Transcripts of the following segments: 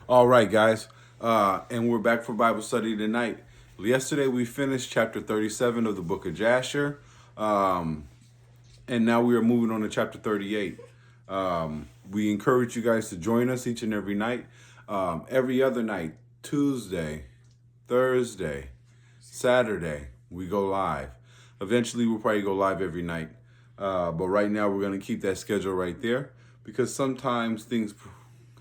All right, guys. And we're back for Bible study tonight. Yesterday we finished chapter 37 of the book of Jasher. And now we are moving on to chapter 38. We encourage you guys to join us each and every night. Every other night, Tuesday, Thursday, Saturday, we go live. Eventually, we'll probably go live every night. But right now, we're going to keep that schedule right there because sometimes things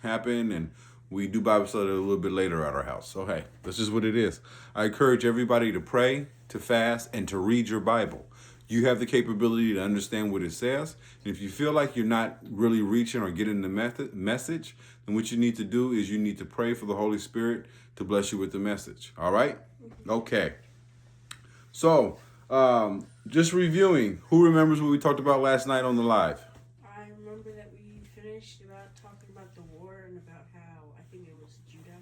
happen and we do Bible study a little bit later at our house. So, hey, that's just what it is. I encourage everybody to pray, to fast, and to read your Bible. You have the capability to understand what it says. And if you feel like you're not really reaching or getting the message, then what you need to do is you need to pray for the Holy Spirit to bless you with the message. All right? Okay. So, just reviewing. Who remembers what we talked about last night on the live? I remember that we finished about talking about the war and about how I think it was Judah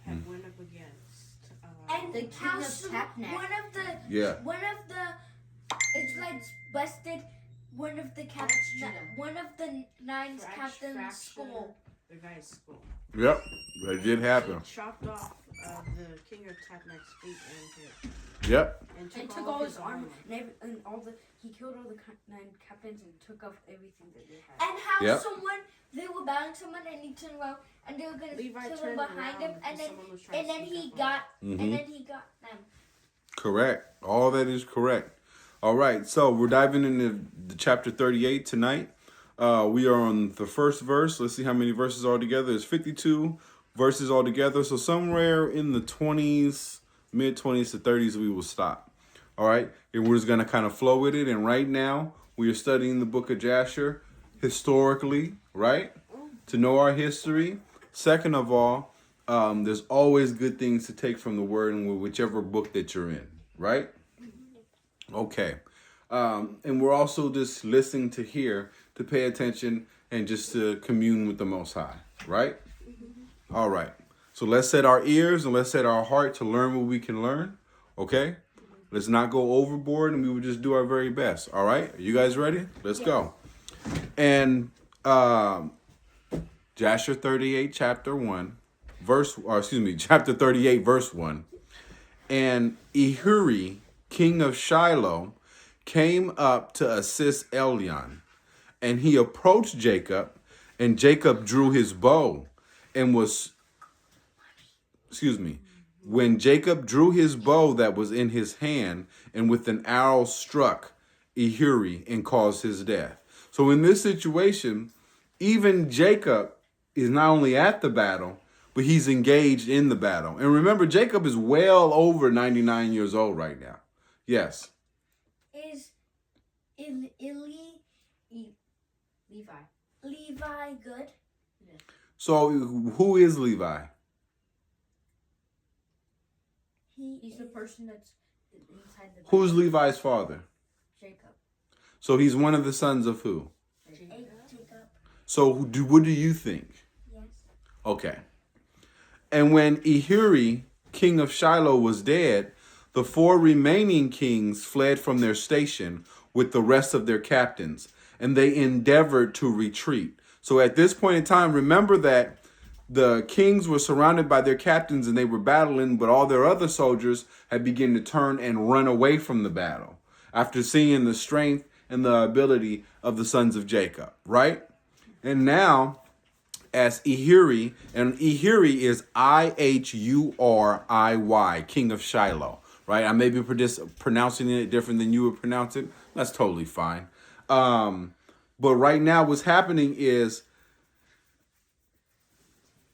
had went up against And the king of Tapnach. One of the Israelites busted one of the nine's captain's skull. the guy's skull. Yep, that did happen. He chopped off the king of Tapnach's feet and head. Yep. And took all his armor and he killed all the nine captains and took off everything that they had. And how they were battling someone and he turned around and they were gonna kill him behind him and then he got them. Correct. All that is correct. All right, so we're diving into the chapter 38 tonight. We are on the first verse. Let's see how many verses altogether. There's 52 verses altogether. So somewhere in the 20s, mid-20s to 30s, we will stop. All right, and we're just going to kind of flow with it. And right now, we are studying the book of Jasher historically, right? To know our history. Second of all, there's always good things to take from the word in whichever book that you're in, right? Okay. And we're also just listening to hear, to pay attention, and just to commune with the Most High, right? All right. So let's set our ears and let's set our heart to learn what we can learn, okay? Let's not go overboard and we will just do our very best, all right? Are you guys ready? Let's go. And Jasher 38, chapter 38, verse 1. And Ehuri, king of Shiloh, came up to assist Elion, and he approached Jacob, and Jacob drew his bow, and when Jacob drew his bow that was in his hand, and with an arrow struck Ehuri and caused his death. So in this situation, even Jacob is not only at the battle, but he's engaged in the battle. And remember, Jacob is well over 99 years old right now. Yes. Is Levi good? Yeah. So who is Levi? He's the person that's inside the Who's Levi's father? Jacob. So he's one of the sons of who? Jacob. So what do you think? Yes. Okay. And when Ehuri, king of Shiloh, was dead, the 4 remaining kings fled from their station with the rest of their captains, and they endeavored to retreat. So at this point in time, remember that the kings were surrounded by their captains and they were battling, but all their other soldiers had begun to turn and run away from the battle after seeing the strength and the ability of the sons of Jacob, right? And now, as Ehuri, and Ehuri is Ihuriy, king of Shiloh, right? I may be pronouncing it different than you would pronounce it. That's totally fine. But right now what's happening is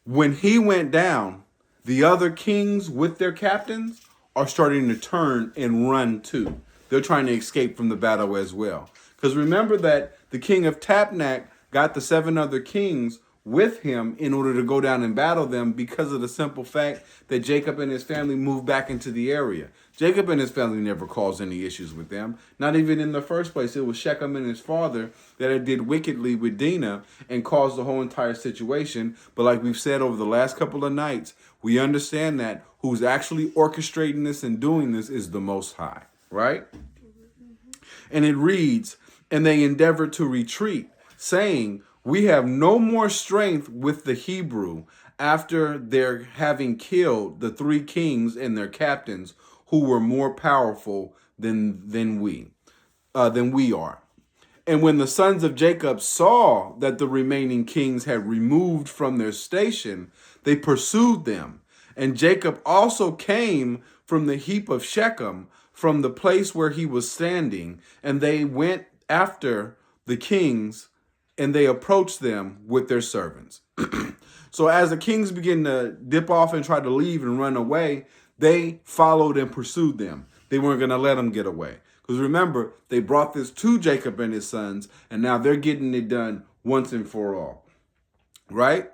when he went down, the other kings with their captains are starting to turn and run too. They're trying to escape from the battle as well. Because remember that the king of Tapnach got the 7 other kings with him in order to go down and battle them because of the simple fact that Jacob and his family moved back into the area. Jacob and his family never caused any issues with them. Not even in the first place. It was Shechem and his father that did wickedly with Dinah and caused the whole entire situation. But like we've said over the last couple of nights, we understand that who's actually orchestrating this and doing this is the Most High, right? And it reads, and they endeavored to retreat, saying, We have no more strength with the Hebrew after their having killed the 3 kings and their captains who were more powerful than we are. And when the sons of Jacob saw that the remaining kings had removed from their station, they pursued them. And Jacob also came from the heap of Shechem, from the place where he was standing, and they went after the kings, and they approached them with their servants. So as the kings began to dip off and try to leave and run away, they followed and pursued them. They weren't going to let them get away. Because remember, they brought this to Jacob and his sons, and now they're getting it done once and for all. Right?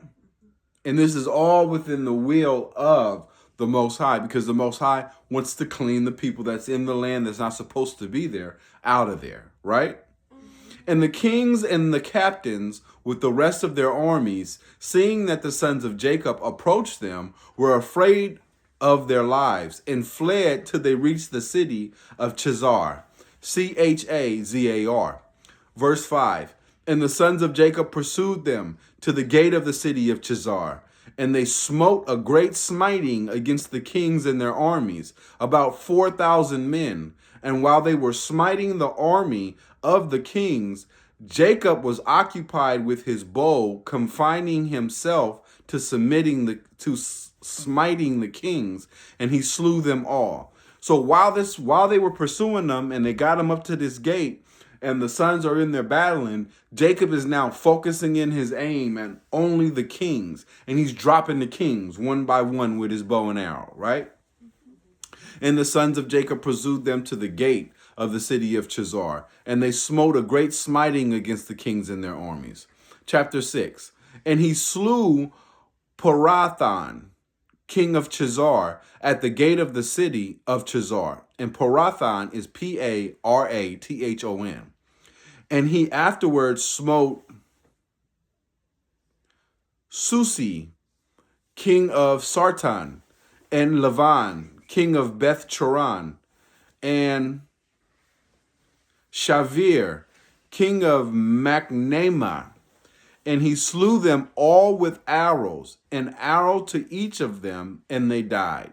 And this is all within the will of the Most High, because the Most High wants to clean the people that's in the land that's not supposed to be there out of there. Right? And the kings and the captains with the rest of their armies, seeing that the sons of Jacob approached them, were afraid of their lives and fled till they reached the city of Chazar. Chazar. Verse 5. And the sons of Jacob pursued them to the gate of the city of Chazar. And they smote a great smiting against the kings and their armies, about 4,000 men. And while they were smiting the army of the kings, Jacob was occupied with his bow, confining himself to smiting the kings, and he slew them all. So while they were pursuing them and they got them up to this gate, and the sons are in there battling, Jacob is now focusing in his aim and only the kings, and he's dropping the kings one by one with his bow and arrow, right? And the sons of Jacob pursued them to the gate of the city of Chazar, and they smote a great smiting against the kings and their armies. Chapter 6. And he slew Parathan, king of Chazar, at the gate of the city of Chazar. And Parathan is Parathon. And he afterwards smote Susi, king of Sartan, and Lavan, king of Beth Choran, and Shavir, king of Machnema. And he slew them all with arrows, an arrow to each of them, and they died.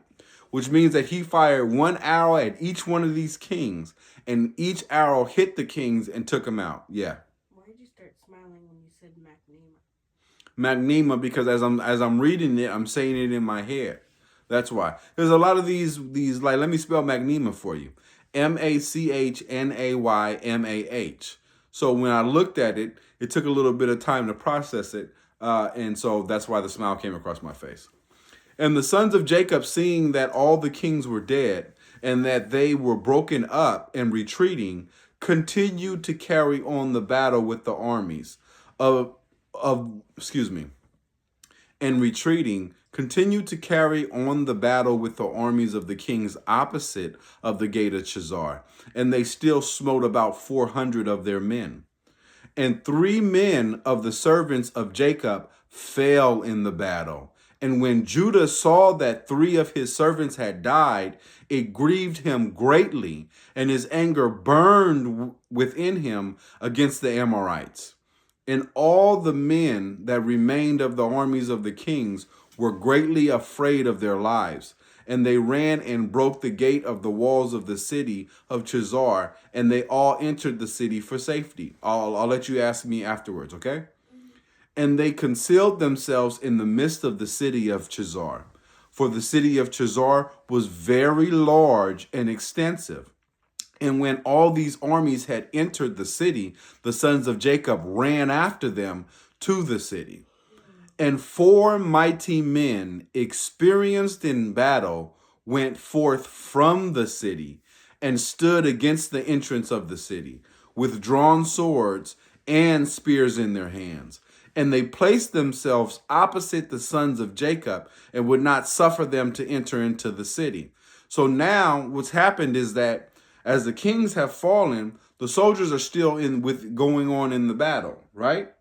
Which means that he fired one arrow at each one of these kings, and each arrow hit the kings and took them out. Yeah. Why did you start smiling when you said Machnema? Machnema, because as I'm reading it, I'm saying it in my head. That's why. There's a lot of these like, let me spell Machnema for you. Machnayamah. So when I looked at it, it took a little bit of time to process it. And so that's why the smile came across my face. And the sons of Jacob, seeing that all the kings were dead and that they were broken up and retreating, continued to carry on the battle with the armies continued to carry on the battle with the armies of the kings opposite of the gate of Chazar. And they still smote about 400 of their men. And 3 men of the servants of Jacob fell in the battle. And when Judah saw that 3 of his servants had died, it grieved him greatly, and his anger burned within him against the Amorites. And all the men that remained of the armies of the kings were greatly afraid of their lives. And they ran and broke the gate of the walls of the city of Chazar, and they all entered the city for safety. I'll let you ask me afterwards, okay? And they concealed themselves in the midst of the city of Chazar. For the city of Chazar was very large and extensive. And when all these armies had entered the city, the sons of Jacob ran after them to the city. And 4 mighty men, experienced in battle, went forth from the city and stood against the entrance of the city, with drawn swords and spears in their hands. And they placed themselves opposite the sons of Jacob and would not suffer them to enter into the city. So now what's happened is that as the kings have fallen, the soldiers are still going on in the battle, right?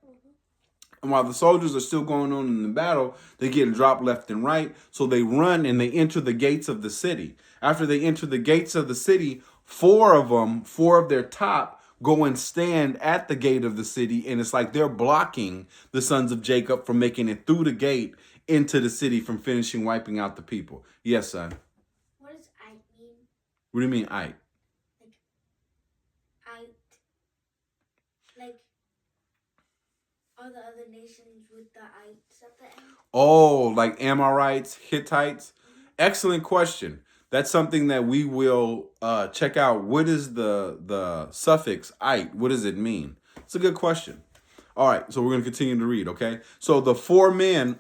And while the soldiers are still going on in the battle, they get dropped left and right. So they run and they enter the gates of the city. After they enter the gates of the city, 4 of their top go and stand at the gate of the city, and it's like they're blocking the sons of Jacob from making it through the gate into the city, from finishing wiping out the people. Yes, son. What does I mean? What do you mean, I? Like all the other nations with the ites at the end? Oh, like Amorites, Hittites? Excellent question. That's something that we will check out. What is the suffix "ite"? What does it mean? It's a good question. All right, so we're going to continue to read, okay? So the 4 men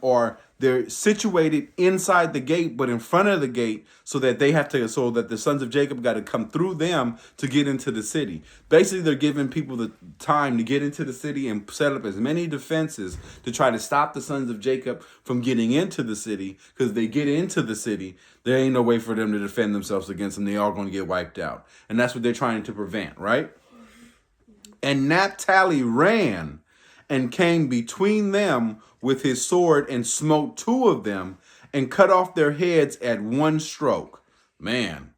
they're situated inside the gate, but in front of the gate, so that the sons of Jacob got to come through them to get into the city. Basically, they're giving people the time to get into the city and set up as many defenses to try to stop the sons of Jacob from getting into the city, because they get into the city, there ain't no way for them to defend themselves against them. They are going to get wiped out. And that's what they're trying to prevent, right? And Naphtali ran and came between them with his sword and smote 2 of them and cut off their heads at one stroke. Man.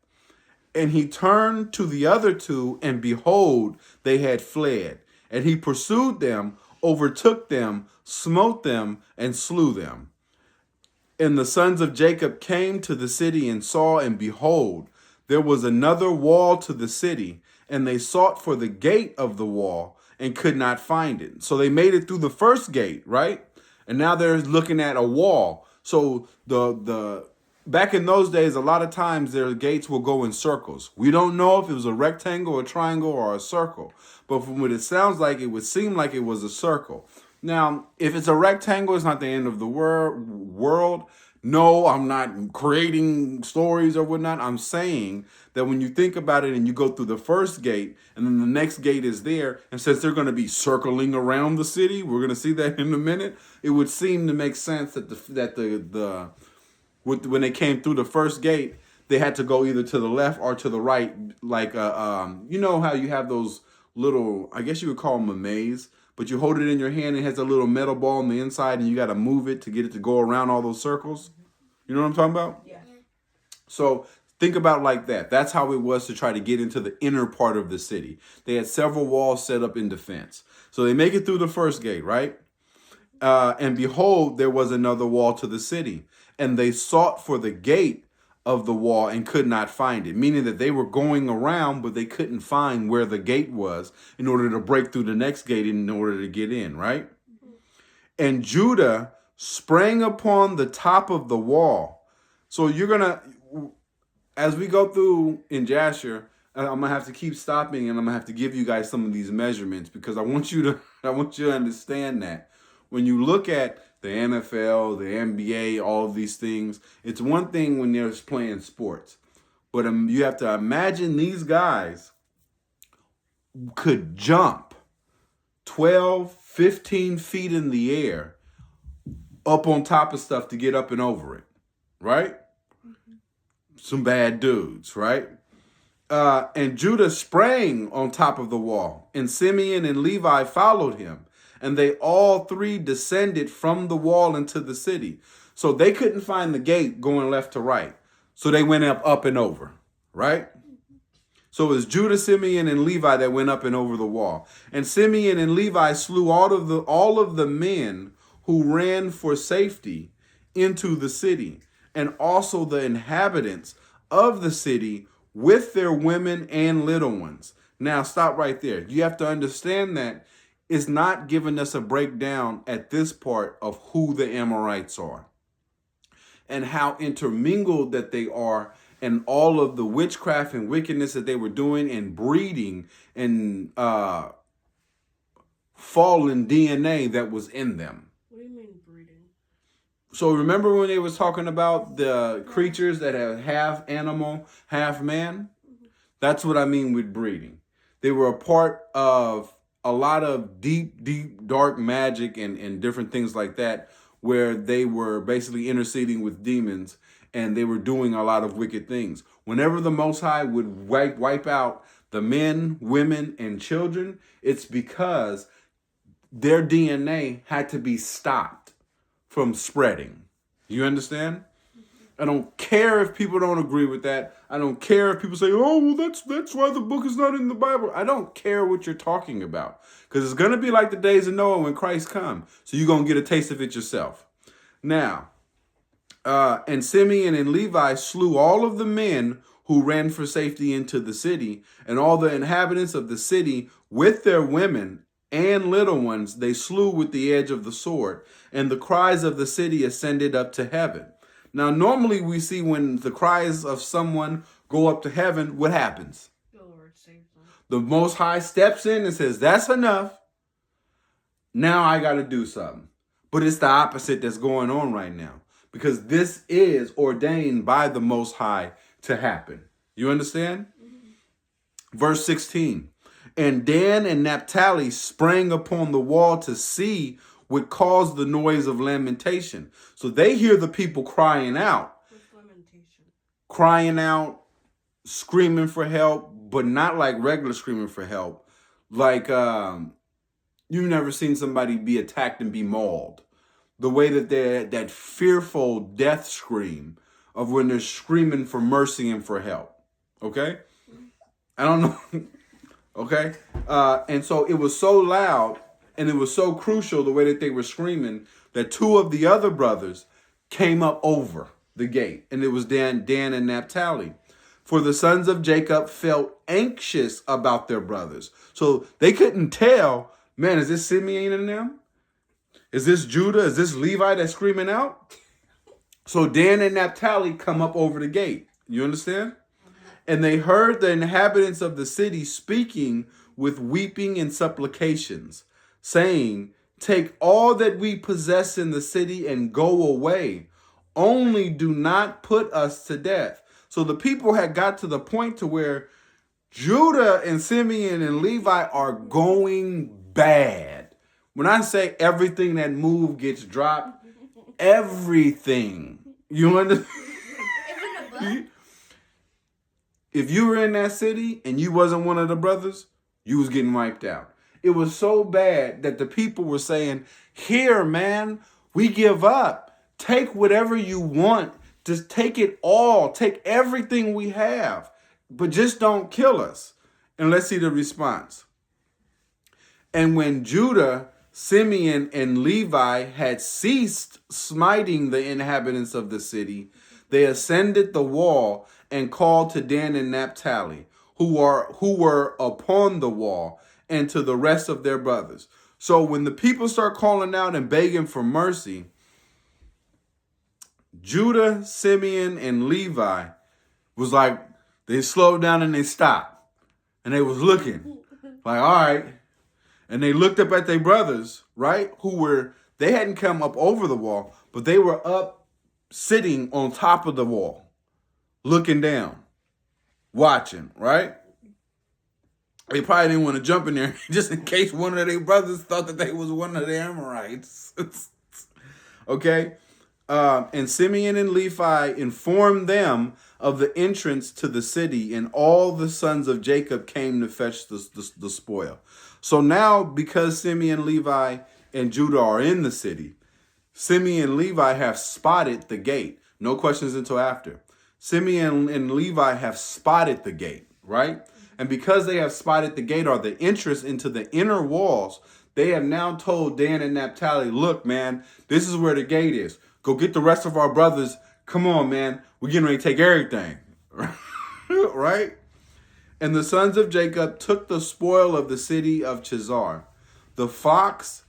And he turned to the other 2, and behold, they had fled. And he pursued them, overtook them, smote them, and slew them. And the sons of Jacob came to the city and saw, and behold, there was another wall to the city, and they sought for the gate of the wall and could not find it. So they made it through the first gate, right? And now they're looking at a wall. So the back in those days, a lot of times their gates will go in circles. We don't know if it was a rectangle, a triangle, or a circle. But from what it sounds like, it would seem like it was a circle. Now, if it's a rectangle, it's not the end of the world. No, I'm not creating stories or whatnot. I'm saying that when you think about it and you go through the first gate and then the next gate is there, and since they're going to be circling around the city, we're going to see that in a minute, it would seem to make sense that when they came through the first gate, they had to go either to the left or to the right, like you know how you have those little, I guess you would call them a maze, but you hold it in your hand, it has a little metal ball on the inside, and you got to move it to get it to go around all those circles. You know what I'm talking about? Yeah. So think about it like that. That's how it was to try to get into the inner part of the city. They had several walls set up in defense. So they make it through the first gate, right? And behold, there was another wall to the city. And they sought for the gate of the wall and could not find it, meaning that they were going around, but they couldn't find where the gate was in order to break through the next gate in order to get in, right? Mm-hmm. And Judah sprang upon the top of the wall. So you're going to, as we go through in Jasher, I'm going to have to keep stopping, and I'm going to have to give you guys some of these measurements, because I want you to understand that when you look at the NFL, the NBA, all of these things, it's one thing when they're playing sports. But you have to imagine these guys could jump 12, 15 feet in the air up on top of stuff to get up and over it, right? Mm-hmm. Some bad dudes, right? And Judah sprang on top of the wall, and Simeon and Levi followed him. And they all 3 descended from the wall into the city. So they couldn't find the gate going left to right. So they went up and over, right? So it was Judah, Simeon, and Levi that went up and over the wall. And Simeon and Levi slew all of the men who ran for safety into the city, and also the inhabitants of the city with their women and little ones. Now stop right there. You have to understand that is not giving us a breakdown at this part of who the Amorites are and how intermingled that they are, and all of the witchcraft and wickedness that they were doing and breeding and fallen DNA that was in them. What do you mean breeding? So remember when they was talking about the creatures that have half animal, half man? Mm-hmm. That's what I mean with breeding. They were a part of a lot of deep, dark magic and different things like that, where they were basically interceding with demons, and they were doing a lot of wicked things. Whenever the Most High would wipe out the men, women, and children, it's because their DNA had to be stopped from spreading. You understand? I don't care if people don't agree with that. I don't care if people say, oh, well, that's why the book is not in the Bible. I don't care what you're talking about. Because it's going to be like the days of Noah when Christ comes. So you're going to get a taste of it yourself. Now, and Simeon and Levi slew all of the men who ran for safety into the city, and all the inhabitants of the city with their women and little ones they slew with the edge of the sword, and the cries of the city ascended up to heaven. Now, normally we see when the cries of someone go up to heaven, what happens? The Lord saves them. The Most High steps in and says, that's enough. Now I got to do something. But it's the opposite that's going on right now, because this is ordained by the Most High to happen. You understand? Mm-hmm. Verse 16. And Dan and Naphtali sprang upon the wall to see what caused the noise of lamentation. So they hear the people crying out. What's lamentation? Crying out, screaming for help, but not like regular screaming for help. Like you've never seen somebody be attacked and be mauled. The way that they're that fearful death scream of when they're screaming for mercy and for help. Okay? I don't know. Okay? And so it was so loud and it was so crucial the way that they were screaming that two of the other brothers came up over the gate. And it was Dan and Naphtali. For the sons of Jacob felt anxious about their brothers. So they couldn't tell, man, is this Simeon and them? Is this Judah? Is this Levi that's screaming out? So Dan and Naphtali come up over the gate. You understand? And they heard the inhabitants of the city speaking with weeping and supplications, saying, take all that we possess in the city and go away. Only do not put us to death. So the people had got to the point to where Judah and Simeon and Levi are going bad. When I say everything that moved gets dropped, everything. You understand? If you were in that city and you wasn't one of the brothers, you was getting wiped out. It was so bad that the people were saying, here, man, we give up. Take whatever you want. Just take it all. Take everything we have. But just don't kill us. And let's see the response. And when Judah, Simeon, and Levi had ceased smiting the inhabitants of the city, they ascended the wall and called to Dan and Naphtali, who were upon the wall, and to the rest of their brothers. So when the people start calling out and begging for mercy, Judah, Simeon, and Levi was like, they slowed down and they stopped. And they was looking like, all right. And they looked up at their brothers, right? They hadn't come up over the wall, but they were up sitting on top of the wall, looking down, watching, right? They probably didn't want to jump in there just in case one of their brothers thought that they was one of the Amorites. Okay? And Simeon and Levi informed them of the entrance to the city, and all the sons of Jacob came to fetch the spoil. So now, because Simeon, Levi, and Judah are in the city, Simeon and Levi have spotted the gate. No questions until after. Simeon and Levi have spotted the gate, right? And because they have spotted the gate, or the entrance into the inner walls, they have now told Dan and Naphtali, look, man, this is where the gate is. Go get the rest of our brothers. Come on, man. We're getting ready to take everything. Right? And the sons of Jacob took the spoil of the city of Chazar, the flocks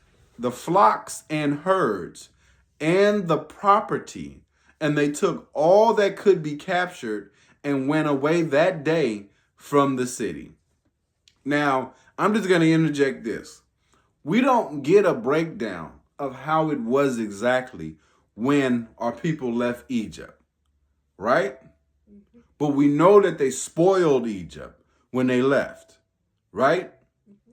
and herds, and the property. And they took all that could be captured and went away that day from the city. Now, I'm just going to interject this. We don't get a breakdown of how it was exactly when our people left Egypt, right? Mm-hmm. But we know that they spoiled Egypt when they left, right? Mm-hmm.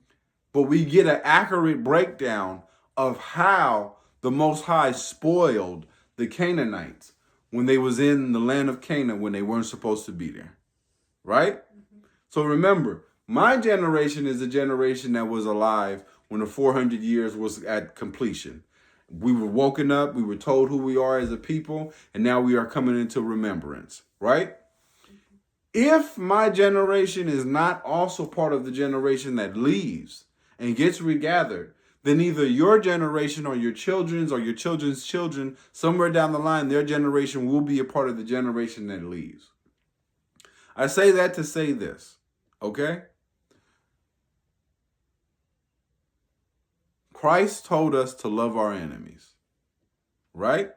But we get an accurate breakdown of how the Most High spoiled the Canaanites when they was in the land of Canaan when they weren't supposed to be there, right? Mm-hmm. So remember, my generation is a generation that was alive when the 400 years was at completion. We were woken up. We were told who we are as a people. And now we are coming into remembrance, right? If my generation is not also part of the generation that leaves and gets regathered, then either your generation or your children's children, somewhere down the line, their generation will be a part of the generation that leaves. I say that to say this, okay? Christ told us to love our enemies, right?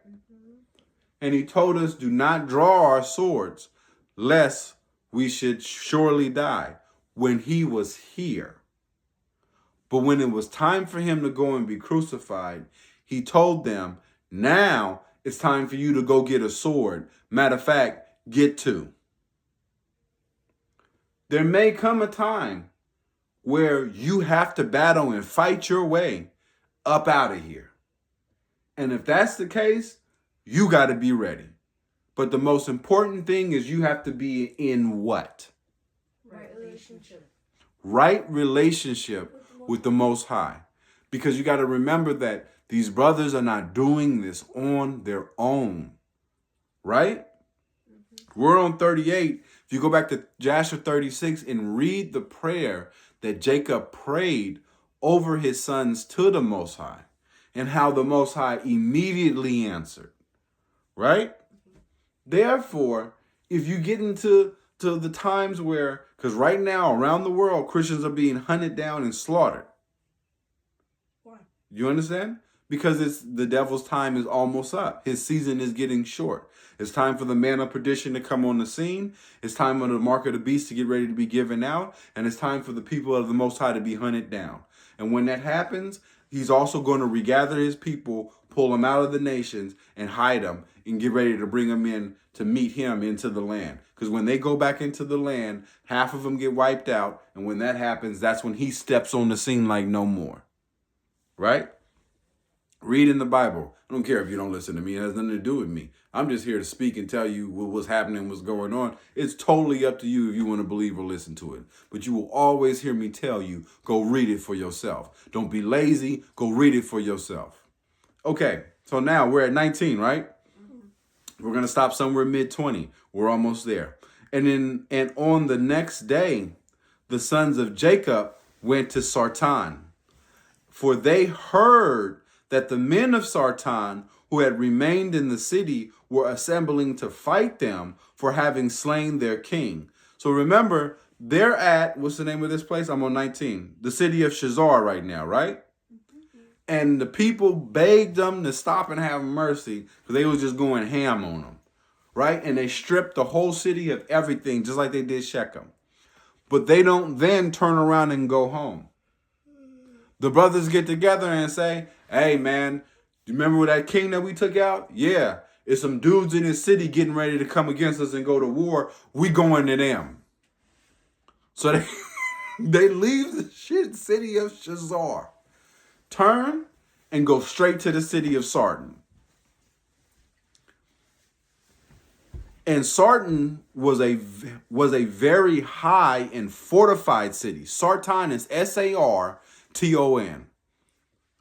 And he told us, do not draw our swords, lest we should surely die, when he was here. But when it was time for him to go and be crucified, he told them, now it's time for you to go get a sword. Matter of fact, get two. There may come a time where you have to battle and fight your way up out of here. And if that's the case, you got to be ready. But the most important thing is you have to be in what? Right relationship. Right relationship with the Most High. Because you got to remember that these brothers are not doing this on their own. Right? We're on 38. If you go back to Jasher 36 and read the prayer that Jacob prayed over his sons to the Most High, and how the Most High immediately answered. Right? Therefore, if you get into the times where, because right now around the world, Christians are being hunted down and slaughtered. Why? You understand? Because the devil's time is almost up. His season is getting short. It's time for the man of perdition to come on the scene. It's time for the mark of the beast to get ready to be given out. And it's time for the people of the Most High to be hunted down. And when that happens, he's also going to regather his people, pull them out of the nations, and hide them, and get ready to bring them in to meet him into the land. Because when they go back into the land, half of them get wiped out. And when that happens, that's when he steps on the scene like no more. Right? Read in the Bible. I don't care if you don't listen to me. It has nothing to do with me. I'm just here to speak and tell you what was happening, what's going on. It's totally up to you if you want to believe or listen to it. But you will always hear me tell you, go read it for yourself. Don't be lazy. Go read it for yourself. Okay, so now we're at 19, right? We're going to stop somewhere mid-20. We're almost there. And on the next day, the sons of Jacob went to Sartan. For they heard that the men of Sartan who had remained in the city were assembling to fight them for having slain their king. So remember, they're at, what's the name of this place? I'm on 19. The city of Shazar right now, right? And the people begged them to stop and have mercy because they was just going ham on them, right? And they stripped the whole city of everything just like they did Shechem. But they don't then turn around and go home. The brothers get together and say, hey, man, do you remember that king that we took out? Yeah, it's some dudes in his city getting ready to come against us and go to war. We going to them. So they leave the city of Shazar, turn and go straight to the city of Sartan. And Sartan was a very high and fortified city. Sartan is Sarton.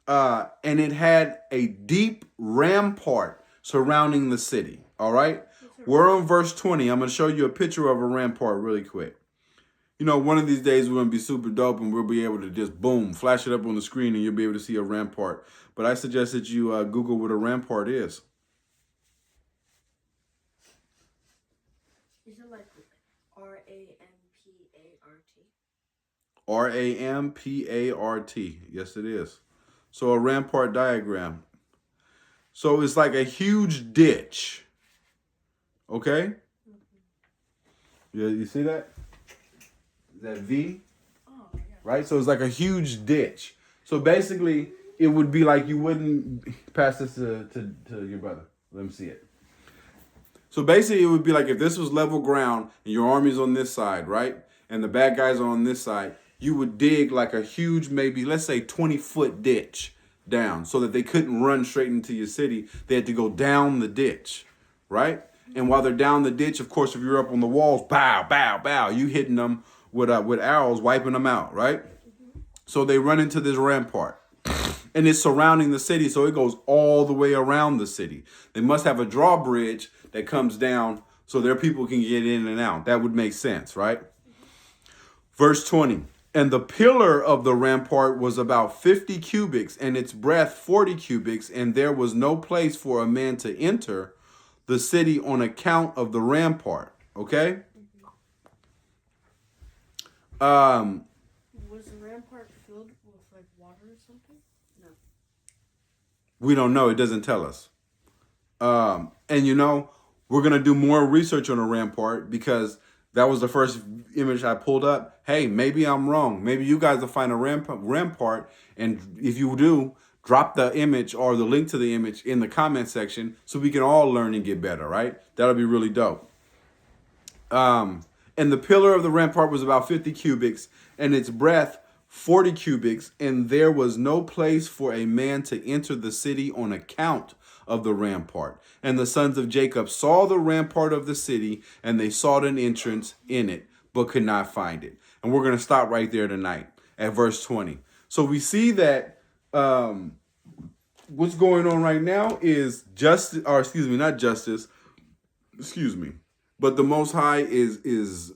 And it had a deep rampart surrounding the city. All right. We're on verse 20. I'm going to show you a picture of a rampart really quick. You know, one of these days we're going to be super dope and we'll be able to just boom, flash it up on the screen and you'll be able to see a rampart. But I suggest that you Google what a rampart is. Is it like Rampart? Rampart. Yes, it is. So a rampart diagram. So it's like a huge ditch. Okay? Yeah, you see that? That V? Oh, yeah. Right? So it's like a huge ditch. So basically, it would be like you wouldn't pass this to your brother. Let him see it. So basically, it would be like if this was level ground and your army's on this side, right? And the bad guys are on this side, you would dig like a huge, maybe, let's say 20-foot ditch down so that they couldn't run straight into your city. They had to go down the ditch, right? And while they're down the ditch, of course, if you're up on the walls, bow, bow, bow, you hitting them with arrows, wiping them out, right? So they run into this rampart. And it's surrounding the city, so it goes all the way around the city. They must have a drawbridge that comes down so their people can get in and out. That would make sense, right? Verse 20. And the pillar of the rampart was about 50 cubits, and its breadth 40 cubits, and there was no place for a man to enter the city on account of the rampart. Okay? Was the rampart filled with like water or something? No. We don't know. It doesn't tell us. And you know, we're going to do more research on the rampart because that was the first image I pulled up. Hey, maybe I'm wrong. Maybe you guys will find a rampart. And if you do, drop the image or the link to the image in the comment section so we can all learn and get better, right? That'll be really dope. And the pillar of the rampart was about 50 cubits, and its breadth 40 cubits, and there was no place for a man to enter the city on account of the rampart. And the sons of Jacob saw the rampart of the city, and they sought an entrance in it, but could not find it. And we're going to stop right there tonight at verse 20. So we see that what's going on right now is but the Most High is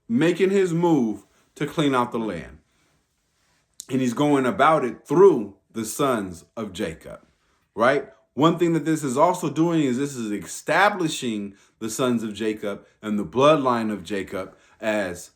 making his move to clean out the land. And he's going about it through the sons of Jacob, right? One thing that this is also doing is this is establishing the sons of Jacob and the bloodline of Jacob as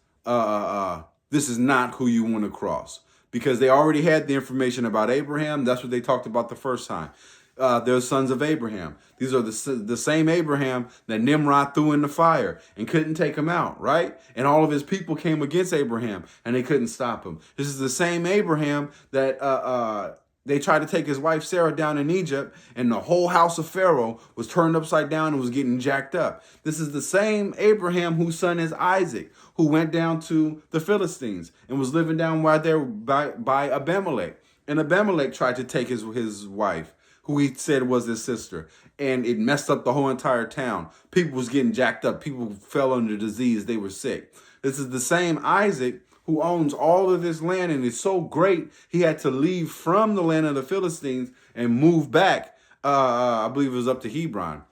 this is not who you want to cross. Because they already had the information about Abraham. That's what they talked about the first time. They're sons of Abraham. These are the same Abraham that Nimrod threw in the fire and couldn't take him out, right? And all of his people came against Abraham and they couldn't stop him. This is the same Abraham that they tried to take his wife Sarah down in Egypt, and the whole house of Pharaoh was turned upside down and was getting jacked up. This is the same Abraham whose son is Isaac, who went down to the Philistines and was living down right there by Abimelech. And Abimelech tried to take his wife, who he said was his sister, and it messed up the whole entire town. People was getting jacked up. People fell under disease. They were sick. This is the same Isaac who owns all of this land and is so great, he had to leave from the land of the Philistines and move back, I believe it was up to Hebron,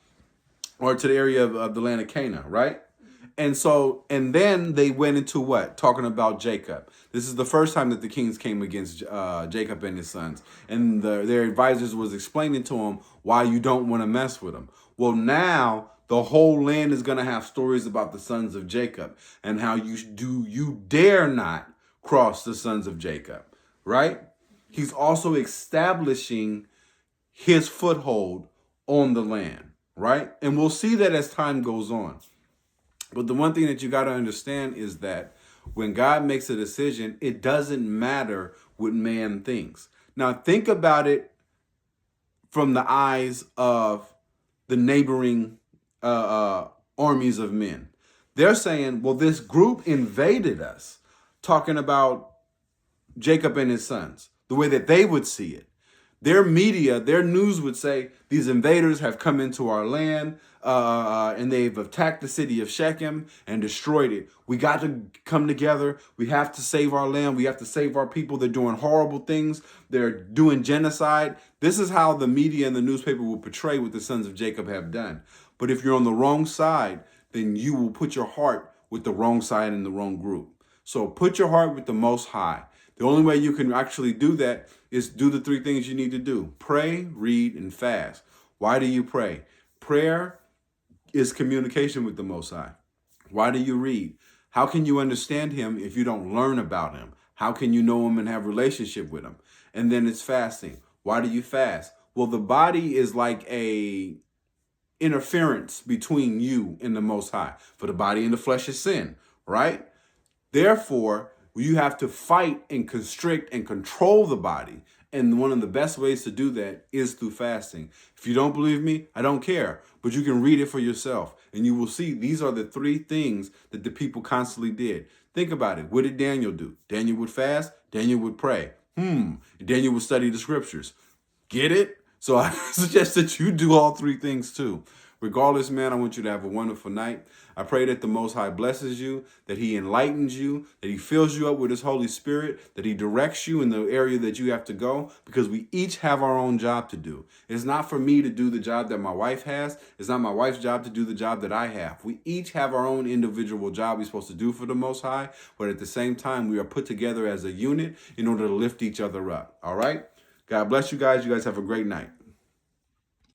or to the area of the land of Canaan, right? And then they went into what? Talking about Jacob. This is the first time that the kings came against Jacob and his sons. And their advisors was explaining to them why you don't want to mess with them. Well, now the whole land is going to have stories about the sons of Jacob and how you dare not cross the sons of Jacob, right? He's also establishing his foothold on the land, right? And we'll see that as time goes on. But the one thing that you got to understand is that when God makes a decision, it doesn't matter what man thinks. Now, think about it from the eyes of the neighboring armies of men. They're saying, well, this group invaded us, talking about Jacob and his sons, the way that they would see it. Their media, their news would say, these invaders have come into our land and they've attacked the city of Shechem and destroyed it. We got to come together. We have to save our land. We have to save our people. They're doing horrible things. They're doing genocide. This is how the media and the newspaper will portray what the sons of Jacob have done. But if you're on the wrong side, then you will put your heart with the wrong side and the wrong group. So put your heart with the Most High. The only way you can actually do that is do the three things you need to do. Pray, read, and fast. Why do you pray? Prayer is communication with the Most High. Why do you read? How can you understand him if you don't learn about him? How can you know him and have a relationship with him? And then it's fasting. Why do you fast? Well, the body is like a interference between you and the Most High. For the body and the flesh is sin, right? Therefore, you have to fight and constrict and control the body. And one of the best ways to do that is through fasting. If you don't believe me, I don't care. But you can read it for yourself. And you will see these are the three things that the people constantly did. Think about it. What did Daniel do? Daniel would fast. Daniel would pray. Daniel would study the scriptures. Get it? So I suggest that you do all three things too. Regardless, man, I want you to have a wonderful night. I pray that the Most High blesses you, that he enlightens you, that he fills you up with his Holy Spirit, that he directs you in the area that you have to go, because we each have our own job to do. It's not for me to do the job that my wife has. It's not my wife's job to do the job that I have. We each have our own individual job we're supposed to do for the Most High, but at the same time, we are put together as a unit in order to lift each other up. All right? God bless you guys. You guys have a great night.